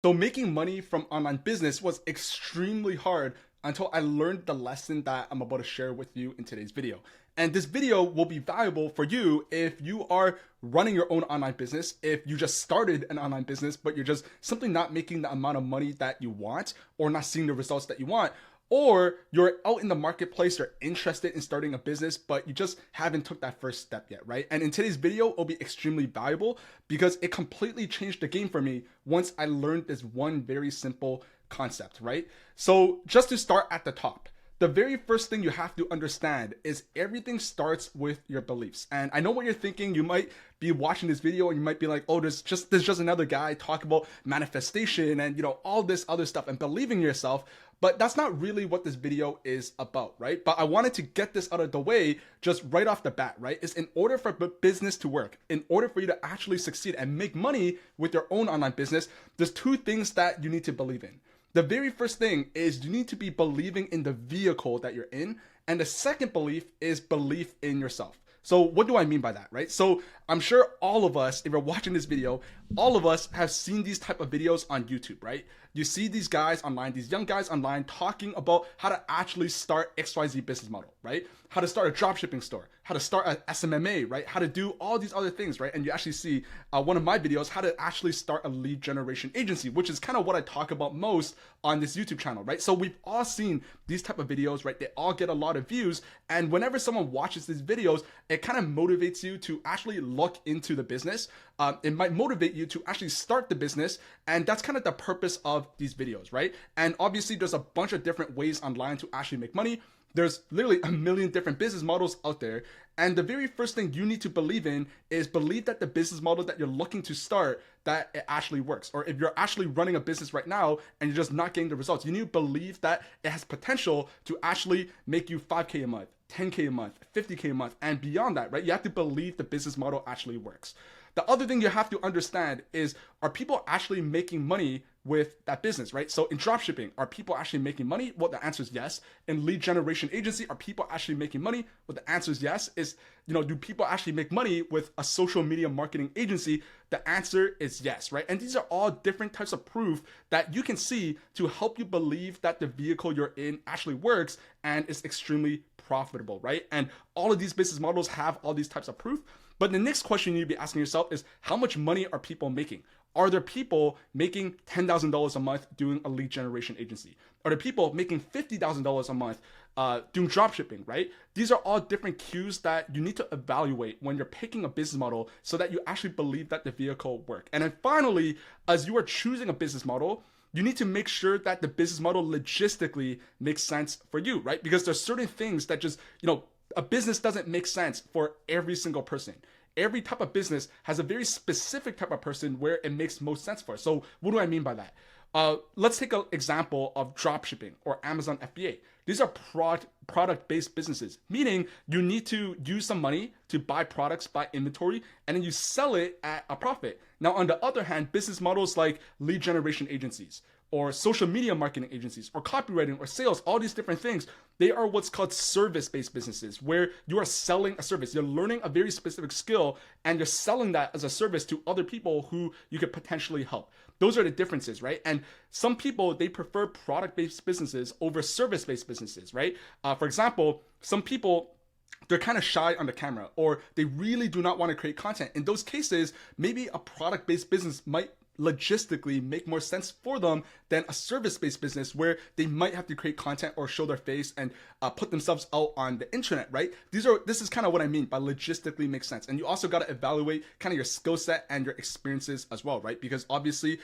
So making money from online business was extremely hard until I learned the lesson that I'm about to share with you in today's video. And this video will be valuable for you if you are running your own online business, if you just started an online business, but you're just simply not making the amount of money that you want or not seeing the results that you want, or you're out in the marketplace, you're interested in starting a business, but you just haven't took that first step yet, right? And in today's video, it'll be extremely valuable because it completely changed the game for me once I learned this one very simple concept, right? So just to start at the top, the very first thing you have to understand is everything starts with your beliefs. And I know what you're thinking. You might be watching this video and you might be like, oh, there's just another guy talking about manifestation and all this other stuff and believing in yourself. But that's not really what this video is about, right? But I wanted to get this out of the way just right off the bat, right? Is in order for business to work, in order for you to actually succeed and make money with your own online business, there's two things that you need to believe in. The very first thing is you need to be believing in the vehicle that you're in. And the second belief is belief in yourself. So what do I mean by that, right? So I'm sure all of us, if you're watching this video, all of us have seen these type of videos on YouTube, right? You see these guys online, these young guys online talking about how to actually start XYZ business model, right? How to start a dropshipping store, how to start an SMMA, right? How to do all these other things, right? And you actually see one of my videos, how to actually start a lead generation agency, which is kind of what I talk about most on this YouTube channel, right? So we've all seen these type of videos, right? They all get a lot of views. And whenever someone watches these videos, it kind of motivates you to actually look into the business. It might motivate you to actually start the business. And that's kind of the purpose of these videos, right? And obviously there's a bunch of different ways online to actually make money. There's literally a million different business models out there. And the very first thing you need to believe in is believe that the business model that you're looking to start, that it actually works. Or if you're actually running a business right now and you're just not getting the results, you need to believe that it has potential to actually make you 5K a month, 10K a month, 50K a month, and beyond that, right? You have to believe the business model actually works. The other thing you have to understand is, are people actually making money with that business, right? So in dropshipping, are people actually making money? Well, the answer is yes. In lead generation agency, are people actually making money? Well, the answer is yes. Do people actually make money with a social media marketing agency? The answer is yes, right? And these are all different types of proof that you can see to help you believe that the vehicle you're in actually works and is extremely profitable, right? And all of these business models have all these types of proof. But the next question you need to be asking yourself is, how much money are people making? Are there people making $10,000 a month doing a lead generation agency? Are there people making $50,000 a month doing dropshipping, right? These are all different cues that you need to evaluate when you're picking a business model so that you actually believe that the vehicle work. And then finally, as you are choosing a business model, you need to make sure that the business model logistically makes sense for you, right? Because there's certain things that just, a business doesn't make sense for every single person. Every type of business has a very specific type of person where it makes most sense for. So what do I mean by that? Let's take an example of dropshipping or Amazon FBA. These are product-based businesses, meaning you need to use some money to buy products, buy inventory, and then you sell it at a profit. Now, on the other hand, business models like lead generation agencies or social media marketing agencies or copywriting or sales, all these different things, they are what's called service-based businesses, where you are selling a service. You're learning a very specific skill and you're selling that as a service to other people who you could potentially help. Those are the differences, right? And some people, they prefer product-based businesses over service-based businesses, right? For example, some people, they're kind of shy on the camera, or they really do not want to create content. In those cases, maybe a product-based business might logistically make more sense for them than a service-based business where they might have to create content or show their face and put themselves out on the internet, right? This is kind of what I mean by logistically makes sense. And you also got to evaluate kind of your skill set and your experiences as well, right? Because obviously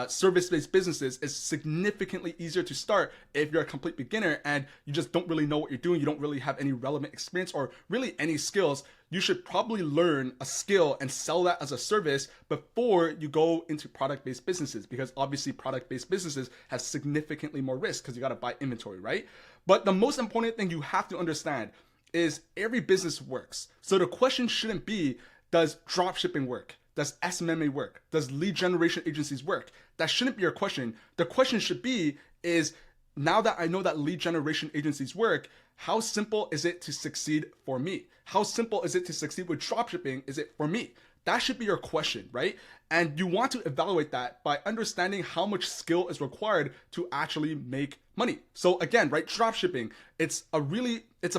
service-based businesses is significantly easier to start if you're a complete beginner and you just don't really know what you're doing. You don't really have any relevant experience or really any skills. You should probably learn a skill and sell that as a service before you go into product-based businesses, because obviously product-based businesses have significantly more risk because you got to buy inventory, right? But the most important thing you have to understand is every business works. So the question shouldn't be, does dropshipping work? Does SMMA work? Does lead generation agencies work? That shouldn't be your question. The question should be is, now that I know that lead generation agencies work, how simple is it to succeed for me? How simple is it to succeed with dropshipping? Is it for me? That should be your question, right? And you want to evaluate that by understanding how much skill is required to actually make money. So again, right, drop shipping, it's a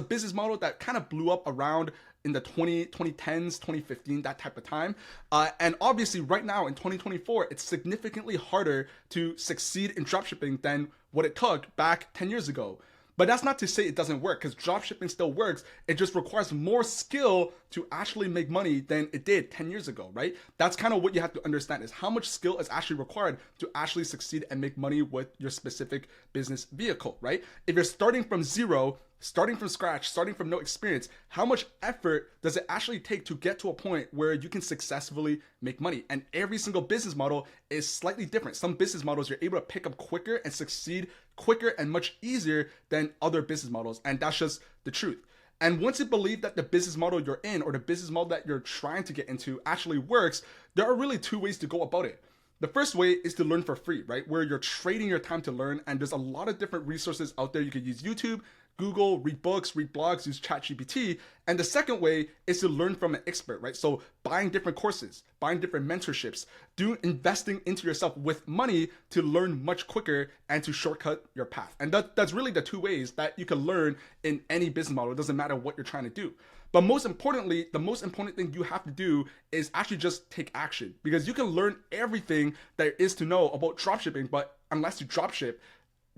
business model that kind of blew up around in the 2010s, 2015, that type of time. And obviously right now in 2024, it's significantly harder to succeed in dropshipping than what it took back 10 years ago. But that's not to say it doesn't work, because dropshipping still works. It just requires more skill to actually make money than it did 10 years ago, right? That's kind of what you have to understand, is how much skill is actually required to actually succeed and make money with your specific business vehicle, right? If you're starting from zero, starting from scratch, starting from no experience, how much effort does it actually take to get to a point where you can successfully make money? And every single business model is slightly different. Some business models you're able to pick up quicker and succeed quicker and much easier than other business models. And that's just the truth. And once you believe that the business model you're in, or the business model that you're trying to get into, actually works, there are really two ways to go about it. The first way is to learn for free, right? Where you're trading your time to learn, and there's a lot of different resources out there. You could use YouTube, Google, read books, read blogs, use ChatGPT. And the second way is to learn from an expert, right? So buying different courses, buying different mentorships, investing into yourself with money to learn much quicker and to shortcut your path. And that's really the two ways that you can learn in any business model. It doesn't matter what you're trying to do. But most importantly, the most important thing you have to do is actually just take action, because you can learn everything there is to know about dropshipping, but unless you dropship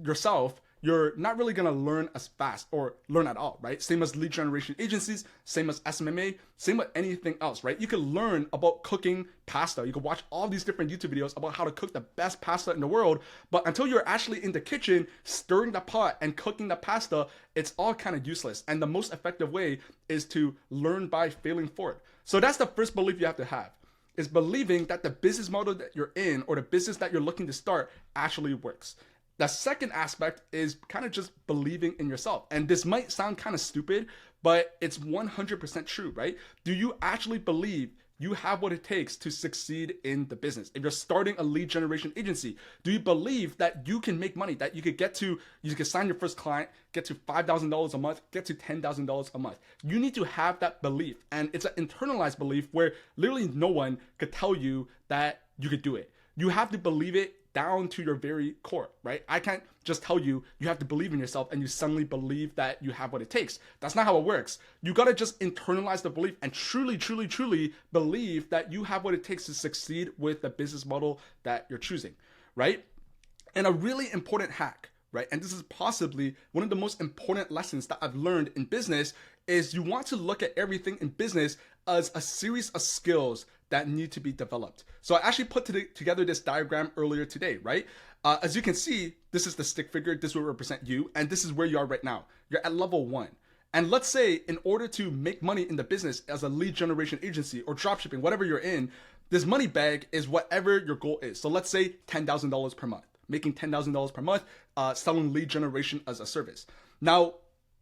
yourself, you're not really gonna learn as fast or learn at all, right? Same as lead generation agencies, same as SMMA, same with anything else, right? You can learn about cooking pasta. You can watch all these different YouTube videos about how to cook the best pasta in the world, but until you're actually in the kitchen, stirring the pot and cooking the pasta, it's all kind of useless. And the most effective way is to learn by failing forward. So that's the first belief you have to have, is believing that the business model that you're in, or the business that you're looking to start, actually works. The second aspect is kind of just believing in yourself. And this might sound kind of stupid, but it's 100% true, right? Do you actually believe you have what it takes to succeed in the business? If you're starting a lead generation agency, do you believe that you can make money, that you could sign your first client, get to $5,000 a month, get to $10,000 a month? You need to have that belief. And it's an internalized belief where literally no one could tell you that you could do it. You have to believe it down to your very core, right? I can't just tell you, you have to believe in yourself and you suddenly believe that you have what it takes. That's not how it works. You gotta just internalize the belief and truly, truly, truly believe that you have what it takes to succeed with the business model that you're choosing, right? And a really important hack, right? And this is possibly one of the most important lessons that I've learned in business, is you want to look at everything in business as a series of skills that need to be developed. So I actually put together this diagram earlier today, right? As you can see, this is the stick figure, this will represent you, and this is where you are right now. You're at level 1. And let's say in order to make money in the business as a lead generation agency or dropshipping, whatever you're in, this money bag is whatever your goal is. So let's say $10,000 per month, making $10,000 per month, selling lead generation as a service. Now,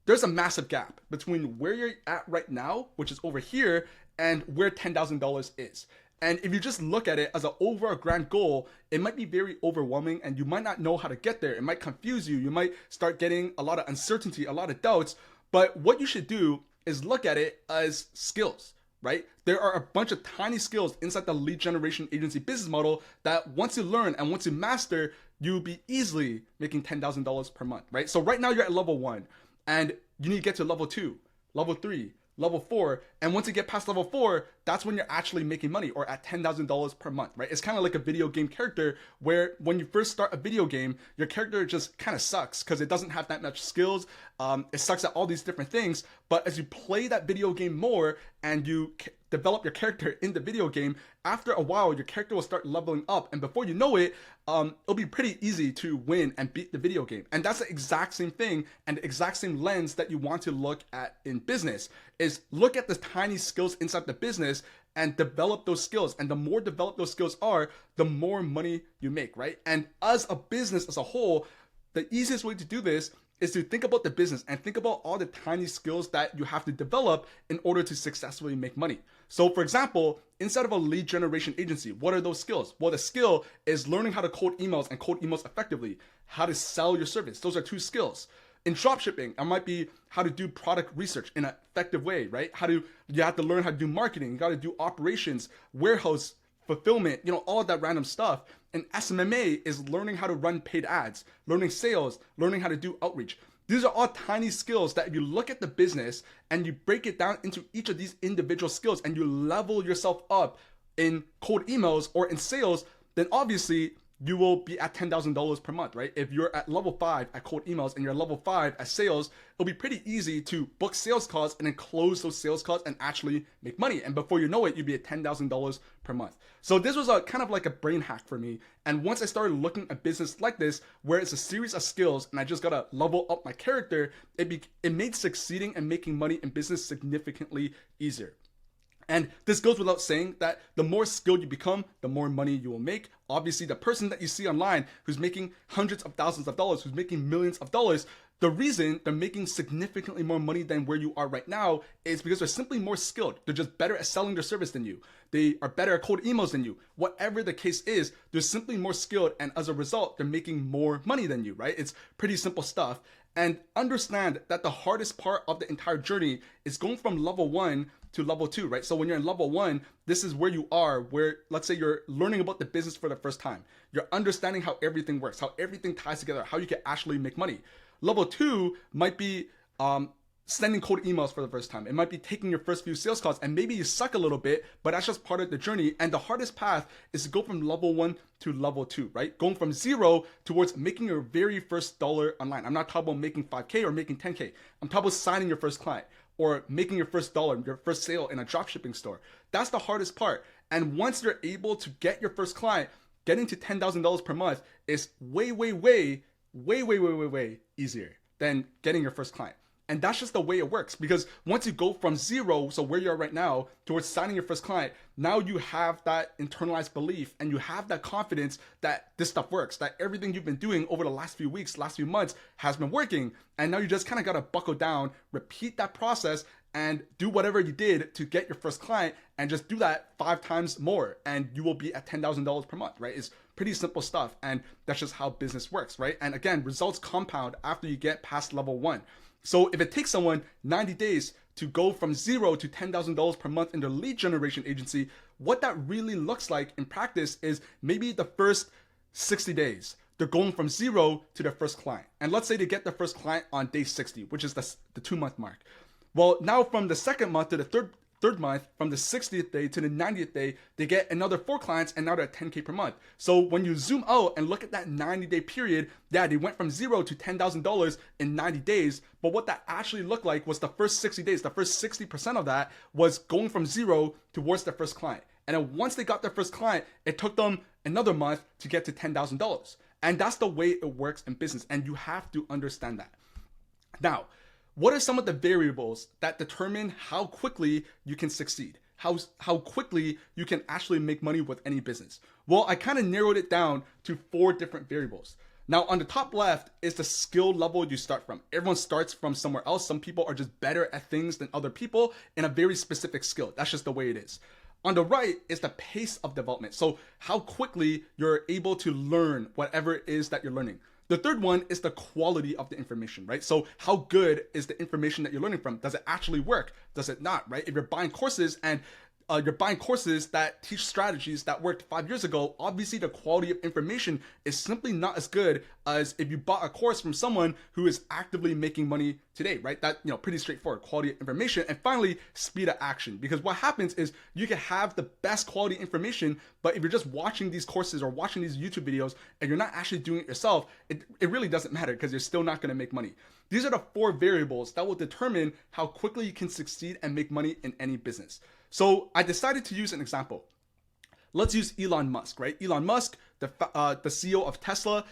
there's a massive gap between where you're at right now, which is over here, and where $10,000 is. And if you just look at it as an overall grand goal, it might be very overwhelming and you might not know how to get there. It might confuse you. You might start getting a lot of uncertainty, a lot of doubts. But what you should do is look at it as skills, right? There are a bunch of tiny skills inside the lead generation agency business model that once you learn and once you master, you'll be easily making $10,000 per month, right? So right now you're at level 1 and you need to get to level 2, level 3, level 4, and once you get past level 4, that's when you're actually making money, or at $10,000 per month, right? It's kind of like a video game character where when you first start a video game, your character just kind of sucks because it doesn't have that much skills. It sucks at all these different things, but as you play that video game more and you develop your character in the video game, after a while, your character will start leveling up, and before you know it, it'll be pretty easy to win and beat the video game. And that's the exact same thing and the exact same lens that you want to look at in business, is look at the tiny skills inside the business and develop those skills. And the more developed those skills are, the more money you make, right? And as a business as a whole, the easiest way to do this is to think about the business and think about all the tiny skills that you have to develop in order to successfully make money. So for example, inside of a lead generation agency, what are those skills? Well, the skill is learning how to cold emails and cold emails effectively, how to sell your service. Those are 2 skills. In dropshipping, it might be how to do product research in an effective way, right? You have to learn how to do marketing. You got to do operations, warehouse, fulfillment, all of that random stuff. And SMMA is learning how to run paid ads, learning sales, learning how to do outreach. These are all tiny skills that if you look at the business and you break it down into each of these individual skills and you level yourself up in cold emails or in sales, then obviously you will be at $10,000 per month, right? If you're at level 5 at cold emails and you're level 5 at sales, it'll be pretty easy to book sales calls and then close those sales calls and actually make money. And before you know it, you'll be at $10,000 per month. So this was a kind of like a brain hack for me. And once I started looking at business like this, where it's a series of skills and I just gotta level up my character, it made succeeding and making money in business significantly easier. And this goes without saying that the more skilled you become, the more money you will make. Obviously, the person that you see online who's making hundreds of thousands of dollars, who's making millions of dollars, the reason they're making significantly more money than where you are right now is because they're simply more skilled. They're just better at selling their service than you. They are better at cold emails than you. Whatever the case is, they're simply more skilled, and as a result, they're making more money than you, right? It's pretty simple stuff. And understand that the hardest part of the entire journey is going from level 1 to level 2, right? So when you're in level 1, this is where you are, where let's say you're learning about the business for the first time. You're understanding how everything works, how everything ties together, how you can actually make money. Level 2 might be sending cold emails for the first time. It might be taking your first few sales calls, and maybe you suck a little bit, but that's just part of the journey. And the hardest path is to go from level 1 to level 2, right? Going from 0 towards making your very first dollar online. I'm not talking about making 5K or making 10K. I'm talking about signing your first client or making your first dollar, your first sale in a dropshipping store. That's the hardest part. And once you're able to get your first client, getting to $10,000 per month is way easier than getting your first client. And that's just the way it works, because once you go from 0, so where you are right now, towards signing your first client, now you have that internalized belief and you have that confidence that this stuff works, that everything you've been doing over the last few weeks, last few months has been working. And now you just kind of got to buckle down, repeat that process, and do whatever you did to get your first client, and just do that 5 times more, and you will be at $10,000 per month, right? It's pretty simple stuff, and that's just how business works, right? And again, results compound after you get past level 1. So if it takes someone 90 days to go from 0 to $10,000 per month in their lead generation agency, what that really looks like in practice is maybe the first 60 days. They're going from 0 to their first client. And let's say they get their first client on day 60, which is the 2-month mark. Well, now from the second month to the third month, from the 60th day to the 90th day, they get another 4 clients, and now they're at 10K per month. So when you zoom out and look at that 90-day period, yeah, they went from 0 to $10,000 in 90 days. But what that actually looked like was the first 60 days, the first 60% of that was going from 0 towards their first client. And then once they got their first client, it took them another month to get to $10,000. And that's the way it works in business. And you have to understand that. Now, what are some of the variables that determine how quickly you can succeed? How quickly you can actually make money with any business? Well, I kind of narrowed it down to 4 different variables. Now, on the top left is the skill level you start from. Everyone starts from somewhere else. Some people are just better at things than other people in a very specific skill. That's just the way it is. On the right is the pace of development. So how quickly you're able to learn whatever it is that you're learning. The third one is the quality of the information, right? So how good is the information that you're learning from? Does it actually work? Does it not, right? If you're buying courses and you're buying courses that teach strategies that worked 5 years ago, obviously the quality of information is simply not as good as if you bought a course from someone who is actively making money today, right? That, pretty straightforward, quality of information. And finally, speed of action. Because what happens is you can have the best quality information, but if you're just watching these courses or watching these YouTube videos and you're not actually doing it yourself, it really doesn't matter, because you're still not going to make money. These are the 4 variables that will determine how quickly you can succeed and make money in any business. So I decided to use an example. Let's use Elon Musk, right? Elon Musk, the CEO of Tesla,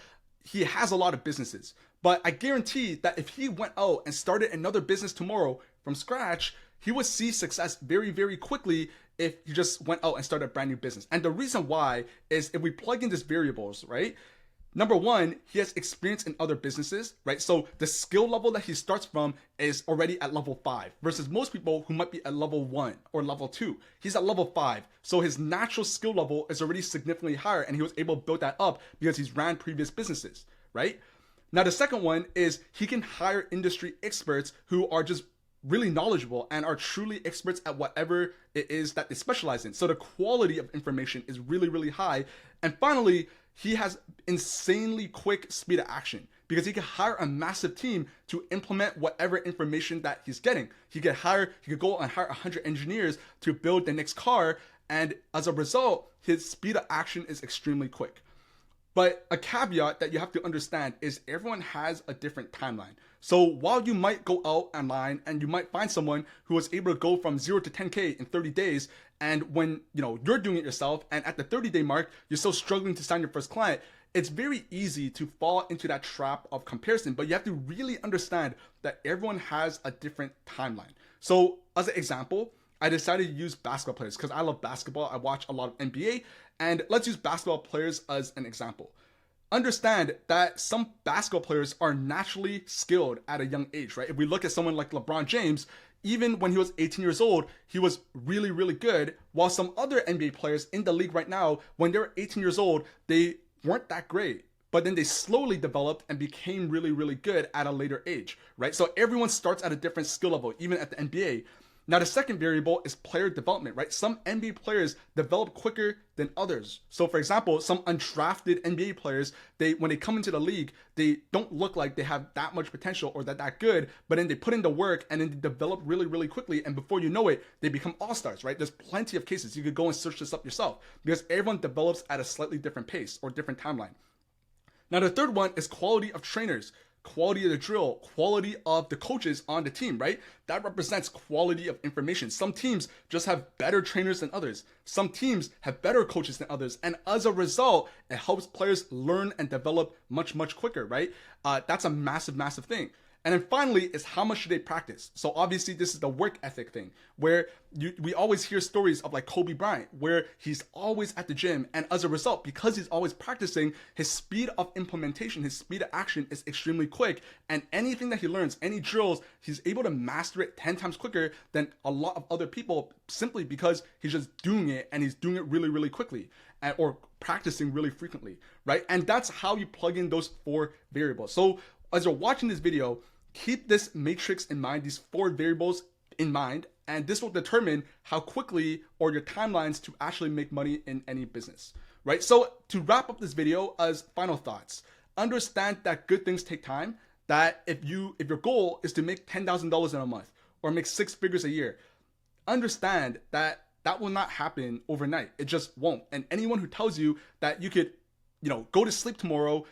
he has a lot of businesses. But I guarantee that if he went out and started another business tomorrow from scratch, he would see success very, very quickly if he just went out and started a brand new business. And the reason why is if we plug in these variables, right? Number 1, he has experience in other businesses, right? So the skill level that he starts from is already at level 5 versus most people who might be at level 1 or level 2. He's at level 5. So his natural skill level is already significantly higher, and he was able to build that up because he's ran previous businesses, right? Now, the second one is he can hire industry experts who are just really knowledgeable and are truly experts at whatever it is that they specialize in. So the quality of information is really, really high. And finally, he has insanely quick speed of action because he can hire a massive team to implement whatever information that he's getting. He could go and hire 100 engineers to build the next car. And as a result, his speed of action is extremely quick. But a caveat that you have to understand is everyone has a different timeline. So while you might go out online and you might find someone who was able to go from 0 to 10K in 30 days, and when you're doing it yourself and at the 30-day mark, you're still struggling to sign your first client, it's very easy to fall into that trap of comparison. But you have to really understand that everyone has a different timeline. So as an example, I decided to use basketball players because I love basketball. I watch a lot of NBA, and let's use basketball players as an example. Understand that some basketball players are naturally skilled at a young age, right? If we look at someone like LeBron James, even when he was 18 years old, he was really, really good, while some other NBA players in the league right now, when they were 18 years old, they weren't that great. But then they slowly developed and became really, really good at a later age, right? So everyone starts at a different skill level, even at the NBA. Now, the second variable is player development, right? Some NBA players develop quicker than others. So, for example, some undrafted NBA players, when they come into the league, they don't look like they have that much potential or that good, but then they put in the work and then they develop really, really quickly. And before you know it, they become all-stars, right? There's plenty of cases. You could go and search this up yourself because everyone develops at a slightly different pace or different timeline. Now, the third one is quality of trainers. Quality of the drill, quality of the coaches on the team, right? That represents quality of information. Some teams just have better trainers than others. Some teams have better coaches than others. And as a result, it helps players learn and develop much, much quicker, right? That's a massive, massive thing. And then finally is how much should they practice? So obviously this is the work ethic thing where we always hear stories of like Kobe Bryant where he's always at the gym, and as a result, because he's always practicing, his speed of implementation, his speed of action is extremely quick, and anything that he learns, any drills, he's able to master it 10 times quicker than a lot of other people simply because he's just doing it and he's doing it really, really quickly or practicing really frequently, right? And that's how you plug in those 4 variables. So as you're watching this video, keep this matrix in mind, these 4 variables in mind, and this will determine how quickly or your timelines to actually make money in any business, right? So to wrap up this video as final thoughts, understand that good things take time, that if your goal is to make $10,000 in a month or make 6 figures a year, understand that that will not happen overnight. It just won't. And anyone who tells you that you could, go to sleep tomorrow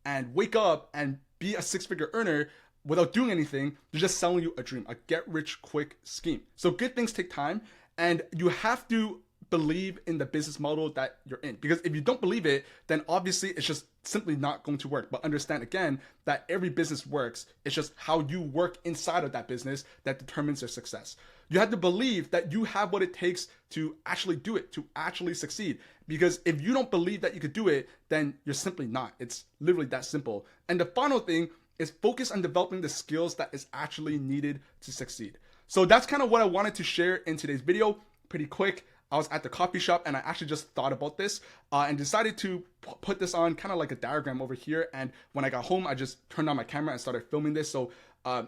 and wake up and be a 6-figure earner without doing anything, they're just selling you a dream, a get-rich-quick scheme. So good things take time, and you have to believe in the business model that you're in. Because if you don't believe it, then obviously it's just simply not going to work. But understand again that every business works. It's just how you work inside of that business that determines your success. You have to believe that you have what it takes to actually do it, to actually succeed. Because if you don't believe that you could do it, then you're simply not. It's literally that simple. And the final thing is focus on developing the skills that is actually needed to succeed. So that's kind of what I wanted to share in today's video. Pretty quick. I was at the coffee shop and I actually just thought about this and decided to put this on kind of like a diagram over here. And when I got home, I just turned on my camera and started filming this. So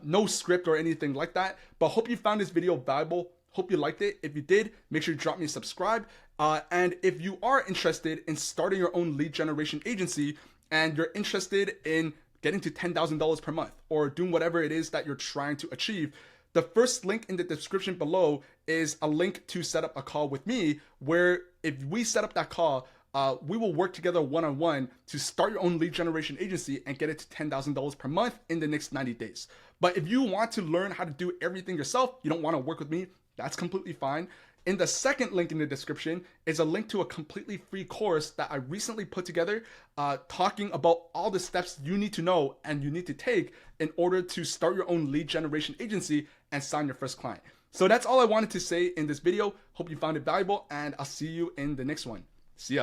no script or anything like that, but hope you found this video valuable. Hope you liked it. If you did, make sure you drop me a subscribe. And if you are interested in starting your own lead generation agency and you're interested in getting to $10,000 per month or doing whatever it is that you're trying to achieve, the first link in the description below is a link to set up a call with me, where if we set up that call, we will work together one-on-one to start your own lead generation agency and get it to $10,000 per month in the next 90 days. But if you want to learn how to do everything yourself, you don't want to work with me, that's completely fine. In the second link in the description is a link to a completely free course that I recently put together, talking about all the steps you need to know and you need to take in order to start your own lead generation agency and sign your first client. So that's all I wanted to say in this video. Hope you found it valuable, and I'll see you in the next one. See ya.